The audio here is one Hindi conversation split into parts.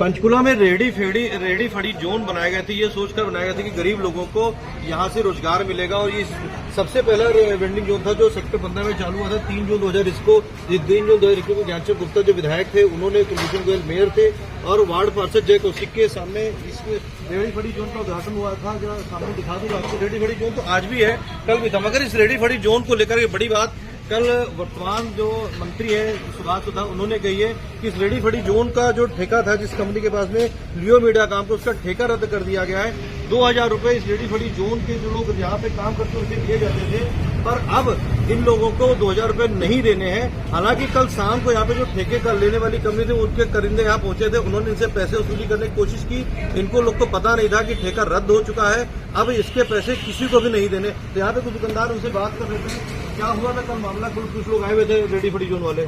पंचकुला में रेडी फड़ी जोन बनाए गए थे, ये सोचकर बनाया गया था कि गरीब लोगों को यहाँ से रोजगार मिलेगा। और ये सबसे पहला वेंडिंग जोन था जो सेक्टर 15 में चालू हुआ था 3 जून 2021 को। 3 जून 2021 को ज्ञानचंद गुप्ता जो विधायक थे उन्होंने, कुलभूषण गोयल मेयर थे और वार्ड पार्षद जय कौशिक के सामने इस रेडी फड़ी जोन का उद्घाटन हुआ था। जो सामने दिखा दूंगा आपको, रेडी फड़ी जोन तो आज भी है, कल भी था, मगर इस रेडी फड़ी जोन को लेकर एक बड़ी बात कल वर्तमान जो मंत्री है सुभाष सुधा, उन्होंने कही है कि इस रेडी फड़ी जोन का जो ठेका था जिस कंपनी के पास में लियो मीडिया काम को, उसका ठेका रद्द कर दिया गया है। 2000 रुपए इस रेडी फड़ी जोन के जो लोग यहाँ पे काम करते उनसे दिए जाते थे, पर अब इन लोगों को 2000 रुपए नहीं देने हैं। हालांकि कल शाम को यहाँ पे जो ठेके का लेने वाली कंपनी थी उनके करिंदे यहाँ पहुंचे थे, उन्होंने इनसे पैसे वसूली करने की कोशिश की। इनको लोग को पता नहीं था कि ठेका रद्द हो चुका है, अब इसके पैसे किसी को भी नहीं देने। तो यहाँ पे कुछ दुकानदार उनसे बात कर रहे थे, क्या हुआ था कल मामला? कुछ लोग आए हुए थे रेडी फड़ी जोन वाले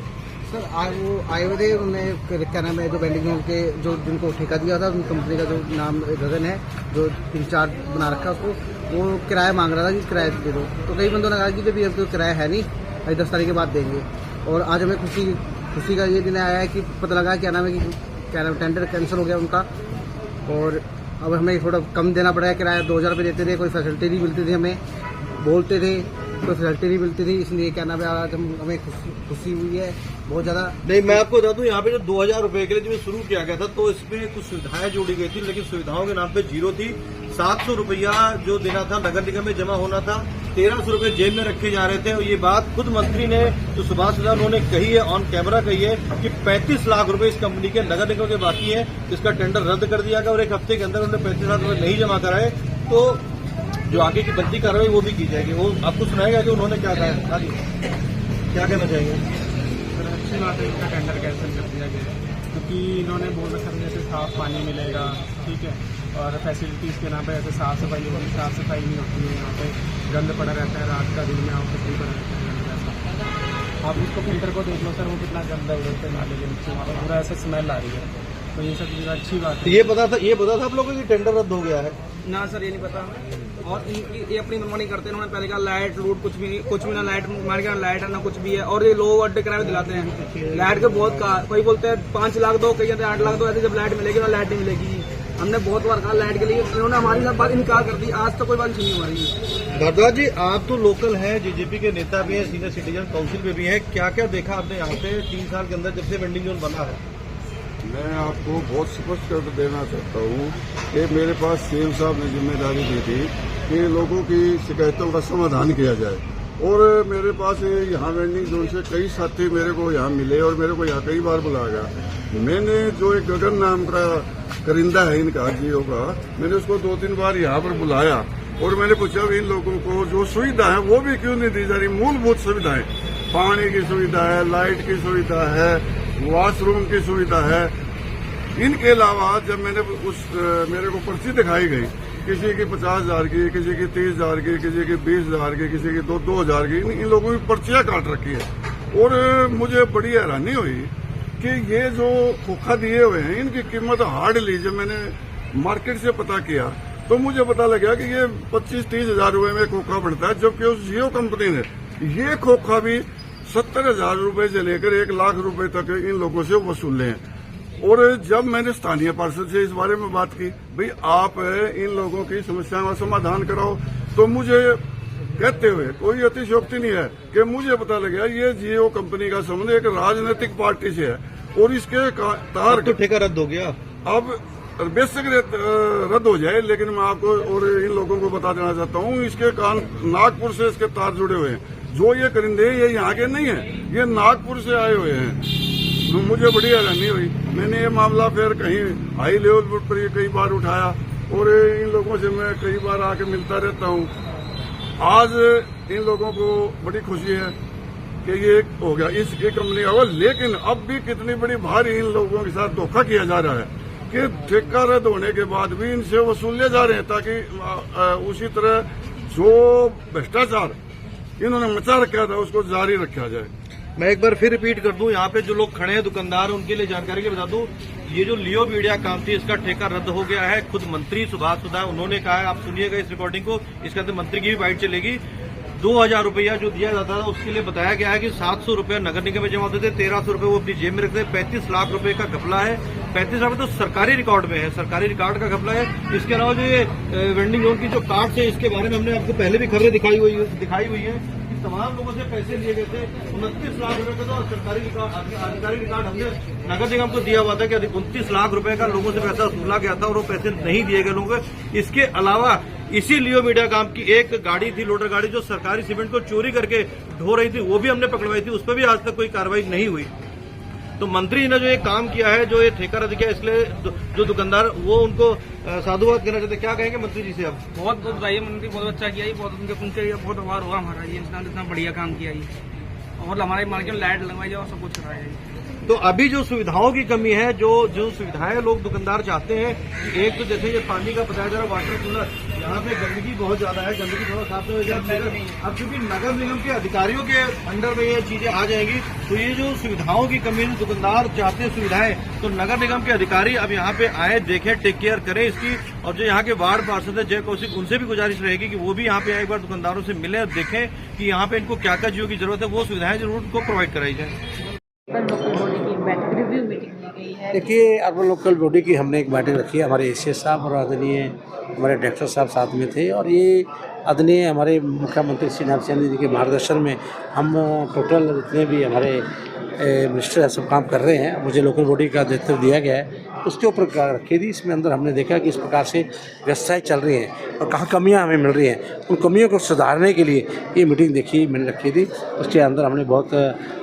सर, आज वो आए हुए थे, उन्होंने क्या नाम है जो वेंडिंग जोन के जो जिनको ठेका दिया था उन कंपनी का जो नाम गगन है, जो इंचार्ज बना रखा उसको, वो किराया मांग रहा था कि किराया दे दो। तो कई बंदों ने कहा कि जब तो किराया है नहीं, अभी 10 तारीख के बाद देंगे। और आज हमें खुशी का ये दिन आया है कि पता लगा क्या नाम है कि टेंडर कैंसिल हो गया उनका, और अब हमें थोड़ा कम देना पड़ा है किराया। 2000 रुपये देते थे, कोई फैसिलिटी नहीं मिलती थी, हमें बोलते थे कोई फैसिलिटी नहीं मिलती थी, इसलिए क्या नाम है आज हमें खुशी हुई है बहुत ज्यादा। नहीं, मैं आपको बता दूं, यहाँ पे जो 2000 रुपए के लिए जो शुरू किया गया था तो इसमें कुछ सुविधाएं जोड़ी गई थी, लेकिन सुविधाओं के नाम पे जीरो थी। 700 रुपया जो देना था नगर निगम में जमा होना था, 1300 रुपए जेब में रखे जा रहे थे। और ये बात खुद मंत्री ने जो सुभाष सुधा उन्होंने कही है, ऑन कैमरा कही है कि 35 लाख रुपए इस कंपनी के नगर निगम के बाकी है, इसका टेंडर रद्द कर दिया गया और 1 हफ्ते के अंदर उन्होंने 35 लाख रुपए नहीं जमा कराए तो जो आगे की बनती कार्रवाई वो भी की जाएगी। वो आपको सुनाएगा कि उन्होंने क्या कहा, क्या कहना चाहेंगे? सर, अच्छी बात है, इनका टेंडर कैंसिल कर दिया गया क्योंकि इन्होंने बोल रखा था जैसे साफ पानी मिलेगा, ठीक है, और फैसिलिटीज़ के नाम पे ऐसे साफ सफाई होगी, साफ सफाई नहीं होती है, यहाँ पे गंद पड़ा रहता है, रात का दिन में आप कुछ पड़ा रहता है गंद ऐसा। आप उसको फिल्टर को देख लो सर, वो कितना गंदा है उधर पे नाले के नीचे, वहाँ पर पूरा ऐसा स्मेल आ रही है। तो ये सब चीज़ अच्छी बात है। ये पता था आप लोगों को कि टेंडर रद्द हो गया है? ना सर, ये नहीं पता। और ये अपनी मनमानी करते हैं। उन्होंने पहले कहा लाइट लूट कुछ भी ना लाइट, मान के लाइट है ना कुछ भी है, और ये लो अड्डे किराए दिलाते हैं। लाइट के बहुत कोई बोलते हैं 5 लाख दो, कई कहते हैं 8 लाख दो, ऐसे जब लाइट मिलेगी ना लाइट नहीं मिलेगी। हमने बहुत बार कहा लाइट के लिए, इन्होंने हमारी सब बात इनकार कर दी, आज तक कोई बात नहीं हो रही। भारद्वाज जी, आप तो लोकल हैं, जेजेपी के नेता भी हैं, सीनियर सिटीजन काउंसिल में भी हैं, क्या क्या देखा आपने यहाँ पे 3 साल के अंदर जब से वेंडिंग जोन बना है? मैं आपको बहुत स्पष्ट कर देना चाहता हूँ कि मेरे पास सीएम साहब ने जिम्मेदारी दी थी कि लोगों की शिकायतों का समाधान किया जाए, और मेरे पास यहाँ वेंडिंग जोन से कई साथी मेरे को यहाँ मिले और मेरे को यहाँ कई बार बुलाया गया। मैंने जो एक गगन नाम का करिंदा है इनका जियो का, मैंने उसको 2-3 बार यहाँ पर बुलाया और मैंने पूछा इन लोगों को जो सुविधा है वो भी क्यों नहीं दी जा रही। मूलभूत सुविधाएं, पानी की सुविधा है, लाइट की सुविधा है, वॉशरूम की सुविधा है। इनके अलावा जब मैंने मेरे को पर्ची दिखाई गई, किसी की 50,000 की, किसी की 30,000 की, किसी की 20,000 की, किसी की 2,000 की, इन लोगों की पर्चियां काट रखी है। और मुझे बड़ी हैरानी हुई कि ये जो खोखा दिए हुए हैं इनकी कीमत हार्डली, जब मैंने मार्केट से पता किया तो मुझे पता लगा कि ये 25-30 हजार रुपए में खोखा पड़ता है, जबकि उस जियो कंपनी ने ये खोखा भी 70,000 रुपए से लेकर 1 लाख रुपए तक इन लोगों से वसूले हैं। और जब मैंने स्थानीय पार्षद से इस बारे में बात की, भाई आप इन लोगों की समस्याओं का समाधान कराओ, तो मुझे कहते हुए कोई अतिशयोक्ति नहीं है कि मुझे पता लगा ये जियो कंपनी का संबंध एक राजनीतिक पार्टी से है और इसके तार तो ठेका रद्द हो गया। अब बेशक रद्द हो जाए, लेकिन मैं आपको और इन लोगों को बता देना चाहता हूँ इसके कान नागपुर से इसके तार जुड़े हुए हैं। जो ये करिंदे ये यहाँ के नहीं है, ये नागपुर से आए हुए हैं। तो मुझे बड़ी हैरानी हुई। मैंने ये मामला फिर कहीं हाई लेवल पर कई बार उठाया और इन लोगों से मैं कई बार आके मिलता रहता हूँ। आज इन लोगों को बड़ी खुशी है कि ये हो गया इस कंपनी का, लेकिन अब भी कितनी बड़ी भारी इन लोगों के साथ धोखा किया जा रहा है कि ठेका रद्द होने के बाद भी इनसे वसूले जा रहे हैं, ताकि उसी तरह जो भ्रष्टाचार इन्होंने मचा रखा था उसको जारी रखा जाए। मैं एक बार फिर रिपीट कर दूं, यहाँ पे जो लोग खड़े हैं दुकानदार, उनके लिए जानकारी के बता दूं, ये जो लियो मीडिया काम थी इसका ठेका रद्द हो गया है। खुद मंत्री सुभाष सुधा उन्होंने कहा है, आप सुनिएगा इस रिकॉर्डिंग को, इसके अंदर मंत्री की भी बाइट चलेगी। 2000 रुपया जो दिया जाता था उसके लिए बताया गया है कि 700 रुपया नगर निगम में जमा होते थे, 1300 रुपये वो अपनी जेब में रखते थे, 35 लाख रुपए का घपला है। 35 लाख तो सरकारी रिकॉर्ड में है, सरकारी रिकॉर्ड का घपला है। इसके अलावा जो ये वेंडिंग जोन की जो कार्ड है, इसके बारे में हमने आपको पहले भी खबरें दिखाई हुई है कि तमाम लोगों से पैसे लिए गए थे। 29 लाख रुपए का तो सरकारी रिकॉर्ड, आधिकारिक रिकॉर्ड हमने नगर निगम को दिया हुआ था कि 29 लाख रुपए का लोगों से पैसा वसूला गया था और वो पैसे नहीं दिए गए लोगों को। इसके अलावा इसी लियो मीडिया काम की एक गाड़ी थी, लोडर गाड़ी, जो सरकारी सीमेंट को चोरी करके ढो रही थी, वो भी हमने पकड़वाई थी, उस पर भी आज तक कोई कार्रवाई नहीं हुई। तो मंत्री ने जो ये काम किया है, जो ये ठेका रद्द किया, इसलिए जो दुकानदार वो उनको साधुवाद करना चाहते, क्या कहेंगे मंत्री जी से आप? बहुत बहुत बधाई मंत्री, बहुत अच्छा किया, बहुत उनके बहुत आभार हुआ हमारा, ये इंसान इतना बढ़िया काम किया ये, और हमारे मार्केट में लाइट लगवाई जाए और सब कुछ कराया। तो अभी जो सुविधाओं की कमी है, जो सुविधाएं लोग दुकानदार चाहते हैं कि एक तो जैसे ये पानी का बताया जा रहा, वाटर कूलर, यहाँ पे गंदगी बहुत ज्यादा है, गंदगी थोड़ा साफ हो जाए। अब क्योंकि नगर निगम के अधिकारियों के अंडर में ये चीजें आ जाएंगी, तो ये जो सुविधाओं की कमी है, दुकानदार चाहते हैं सुविधाएं, तो नगर निगम के अधिकारी अब यहाँ पे आए, देखें, टेक केयर करें इसकी। और जो यहाँ के वार्ड पार्षद है जय कौशिक, उनसे भी गुजारिश रहेगी कि वो भी यहाँ पे एक बार दुकानदारों से मिले और देखें कि यहाँ पे इनको क्या क्या चीजों की जरूरत है, वो सुविधाएं जरूर उनको प्रोवाइड कराई जाए। लोकल बॉडी की बैठक, रिव्यू मीटिंग ली गई है। देखिए, अर्बन लोकल बॉडी की हमने एक बैठक रखी है, हमारे एसीएस साहब और आदरणीय हमारे डायरेक्टर साहब साथ में थे, और ये आदरणीय हमारे मुख्यमंत्री श्री नारायण जी के मार्गदर्शन में हम टोटल जितने भी हमारे मिनिस्टर सब काम कर रहे हैं, मुझे लोकल बॉडी का दायित्व दिया गया है, उसके ऊपर रखी थी। इसमें अंदर हमने देखा कि इस प्रकार से व्यवस्थाएं चल रही हैं और कहाँ कमियां हमें मिल रही हैं, उन कमियों को सुधारने के लिए ये मीटिंग देखी मैंने रखी थी। उसके अंदर हमने बहुत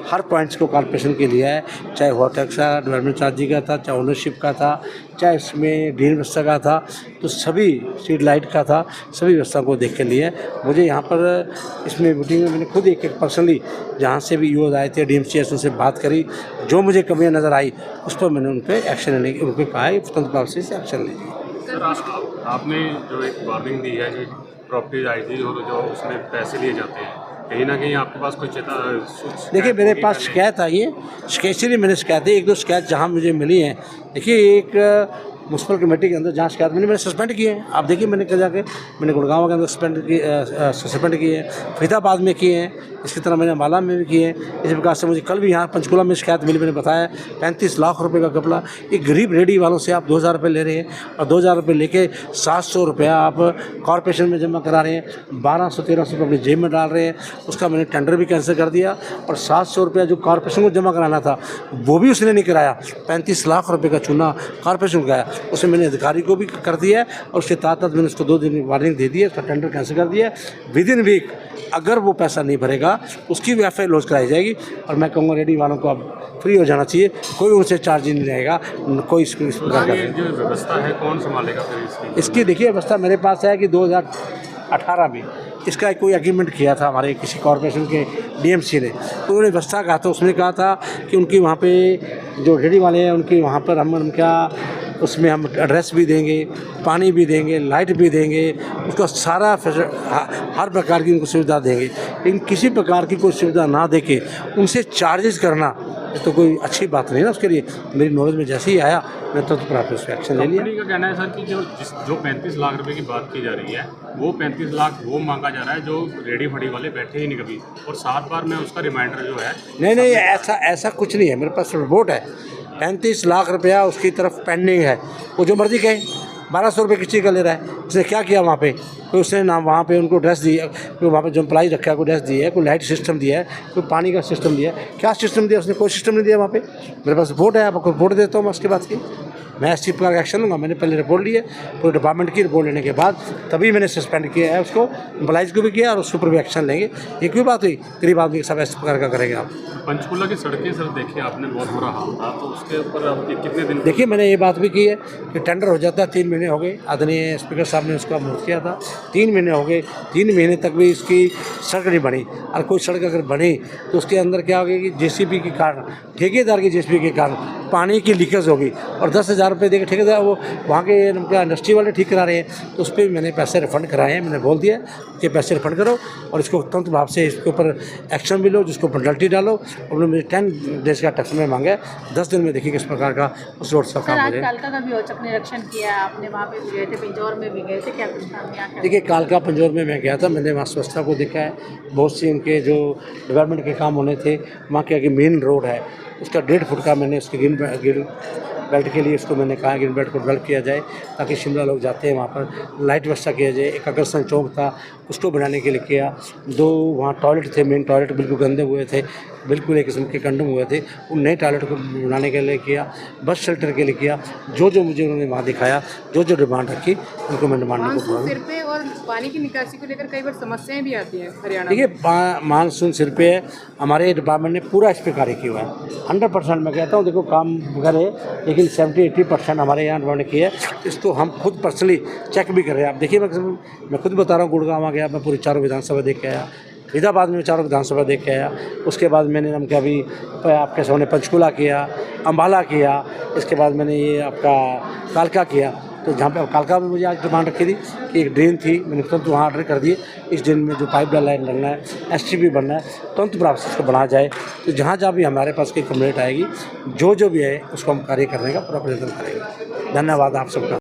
हर पॉइंट्स को कॉर्पोरेशन के लिया है, चाहे हुआ टैक्स का, डेवलपमेंट चार्ज का था, चाहे ओनरशिप का था, चाहे इसमें ड्रेन व्यवस्था का था, तो सभी स्ट्रीट लाइट का था, सभी व्यवस्था को देख के लिए। मुझे यहाँ पर इसमें मीटिंग में मैंने खुद एक पर्सनली जहाँ से भी यूज आए थे, DMC उनसे बात करी, जो मुझे कमियाँ नज़र आई उस पर मैंने उन पर एक्शन लेने की उनको कहा है, तुरंत प्रभाव से एक्शन लेंगे। सर, आपने जो एक वार्निंग दी है, जो प्रॉपर्टीज आई थी और जो उसमें पैसे लिए जाते हैं, कहीं ना कहीं आपके पास कोई देखिए, मेरे पास शिकायत आई है, इसलिए मैंने शिकायत है, एक दो शिकायत जहाँ मुझे मिली हैं। देखिए, एक म्यूनसिपल कमेटी के अंदर जहाँ शिकायत मैंने सस्पेंड किए हैं। आप देखिए, मैंने कहा जाके मैंने गुड़गांव के अंदर सस्पेंड किए हैं, फरीदाबाद में किए हैं, इसकी तरह मैंने अम्बाला में भी किए हैं। इसी प्रकार से मुझे कल भी यहाँ पंचकुला में शिकायत मिली, मैंने बताया 35 लाख रुपए का घपला। एक गरीब रेडी वालों से आप 2000 रुपये ले रहे हैं और 2000 रुपये लेके 700 रुपया आप कॉरपोरेशन में जमा करा रहे हैं, 1200-1300 रुपये अपनी जेब में डाल रहे हैं। उसका मैंने टेंडर भी कैंसिल कर दिया और 700 रुपया जो कॉरपोरेशन को जमा कराना था वो भी उसने नहीं कराया। 35 लाख रुपये का चूना कॉरपोरेशन को गया, उसे मैंने अधिकारी को भी कर दिया और उसके तहत मैंने उसको 2 दिन वार्निंग दे दी है, उसका टेंडर कैंसिल कर दिया। विद इन वीक अगर वो पैसा नहीं भरेगा उसकी भी FIR लॉन्च कराई जाएगी। और मैं कहूँगा रेडी वालों को अब फ्री हो जाना चाहिए, कोई उनसे चार्ज नहीं रहेगा, कोई इस प्रकार का। जो व्यवस्था है कौन संभालेगा फिर इसकी? देखिए, व्यवस्था मेरे पास है कि 2018 में इसका कोई एग्रीमेंट किया था हमारे किसी कॉरपोरेशन के DMC ने, तो उन्होंने व्यवस्था कहा था, उसने कहा था कि उनकी वहाँ पे जो रेडी वाले हैं उनकी वहाँ पर हम क्या उसमें हम एड्रेस भी देंगे, पानी भी देंगे, लाइट भी देंगे, उसका सारा हर प्रकार की उनको सुविधा देंगे। लेकिन किसी प्रकार की कोई सुविधा ना देके उनसे चार्जेस करना ये तो कोई अच्छी बात नहीं ना। उसके लिए मेरी नॉलेज में जैसे ही आया मैं तो प्राप्त उस पर एक्शन ले लिया। कंपनी का कहना है सर कि जो 35 लाख रुपए की बात की जा रही है, वो 35 लाख वो मांगा जा रहा है जो रेडी फड़ी वाले बैठे ही नहीं कभी, और 7 बार में उसका रिमाइंडर जो है। नहीं, ऐसा कुछ नहीं है, मेरे पास रिपोर्ट है। 35 लाख रुपया उसकी तरफ पेंडिंग है, वो जो मर्जी कहे। 1200 रुपये किसी का ले रहा है, उसने क्या किया वहाँ पे? कोई उसने ना वहाँ पे उनको ड्रेस दी है, कोई वहाँ पे जो एम्प्लॉई रखा है कोई ड्रेस दी है, कोई लाइट सिस्टम दिया है, कोई पानी का सिस्टम दिया है, क्या सिस्टम दिया? उसने कोई सिस्टम नहीं दिया वहाँ पे। मेरे पास रिपोर्ट है, आपको रिपोर्ट देता हूँ मैं उसके बाद की। मैं इसी प्रकार का एक्शन लूँगा। मैंने पहले रिपोर्ट ली है, पूरे डिपार्टमेंट की रिपोर्ट लेने के बाद तभी मैंने सस्पेंड किया है उसको, एम्प्लॉइज़ को भी किया और उसके ऊपर भी एक्शन लेंगे। ये कोई बात हुई? गरीब आदमी के सब इस प्रकार का करेंगे आप। पंचकुला की सड़कें सर देखिए आपने, बहुत बुरा हाल था, तो उसके ऊपर अब कितने दिन? देखिए, मैंने ये बात भी की है कि टेंडर हो जाता है, 3 महीने हो गए, आदरणीय स्पीकर साहब ने उसका मुहूर्त किया था, 3 महीने हो गए, 3 महीने तक भी इसकी सड़क नहीं बनी। और कोई सड़क अगर बनी तो उसके अंदर क्या होगा कि JCB के कारण, ठेकेदार की JCB के कारण पानी की लीकेज होगी और 10,000 रुपये देकर ठेकेदार वो वहाँ के क्या इंडस्ट्री वाले ठीक करा रहे हैं, तो उस पर भी मैंने पैसे रिफंड कराए हैं। मैंने बोल दिया कि पैसे रिफंड करो और इसको तुरंत प्रभाव से इसके ऊपर एक्शन भी लो, जिसको पेनल्टी डालो। उन्होंने मुझे 10 डेज का टैक्स में मांगा है, 10 दिन में देखिए किस प्रकार का उस रोड का काम हो जाए। कालका का भी औचक निरीक्षण किया आपने, वहाँ पे भी गए थे, पिंजौर में भी गए थे, क्या देखिए, कालका पंजौर में मैं गया था, मैंने वहाँ व्यवस्था को देखा है। बहुत सी उनके जो डेवलपमेंट के काम होने थे, वहाँ के आगे मेन रोड है उसका 1.5 फुट का मैंने उसके बेल्ट के लिए उसको मैंने कहा ग्रीन बेल्ट को डेवलप किया जाए ताकि शिमला लोग जाते हैं वहाँ पर लाइट व्यवस्था किया जाए। एक अग्रसेन चौक था उसको बनाने के लिए किया। 2 वहाँ टॉयलेट थे, मेन टॉयलेट बिल्कुल गंदे हुए थे, बिल्कुल एक किस्म के कंडम हुए थे, उन नए टॉयलेट को बनाने के लिए किया। बस शेल्टर के लिए किया। जो जो मुझे उन्होंने वहाँ दिखाया, जो जो डिमांड रखी उनको मैं डिमांड को मानसून सिर पे और पानी की निकासी को लेकर कई बार समस्याएं भी आती हैं हरियाणा में। देखिए मानसून सिर पे है, हमारे डिपार्टमेंट ने पूरा इस पर कार्य किया हुआ है। 100% मैं कहता हूँ, देखो काम करे लेकिन 70-80% हमारे यहाँ डिपार्टमेंट ने किया है। इसको हम खुद पर्सनली चेक भी कर रहे हैं। आप देखिए मैं खुद बता रहा हूँ, गुड़गांव गया, मैं पूरी 4 विधानसभा देख के आया, फरीदाबाद में 4 विधानसभा देख के आया। उसके बाद मैंने हम क्या अभी आपके सामने पंचकूला किया, अम्बाला किया, इसके बाद मैंने ये आपका कालका किया। तो जहाँ पे कालका में मुझे आज डिमांड रखी थी कि एक ड्रेन थी, मैंने तुरंत वहाँ ऑर्डर कर दिए। इस ड्रेन में जो पाइप लाइन लगना है, STP बनना है, तुरंत प्रोसेस को बनाया जाए। तो जहाँ जहाँ भी हमारे पास कोई कंप्लेंट आएगी, जो भी है उसको हम कार्य करने का पूरा प्रयत्न करेंगे। धन्यवाद आप सबका।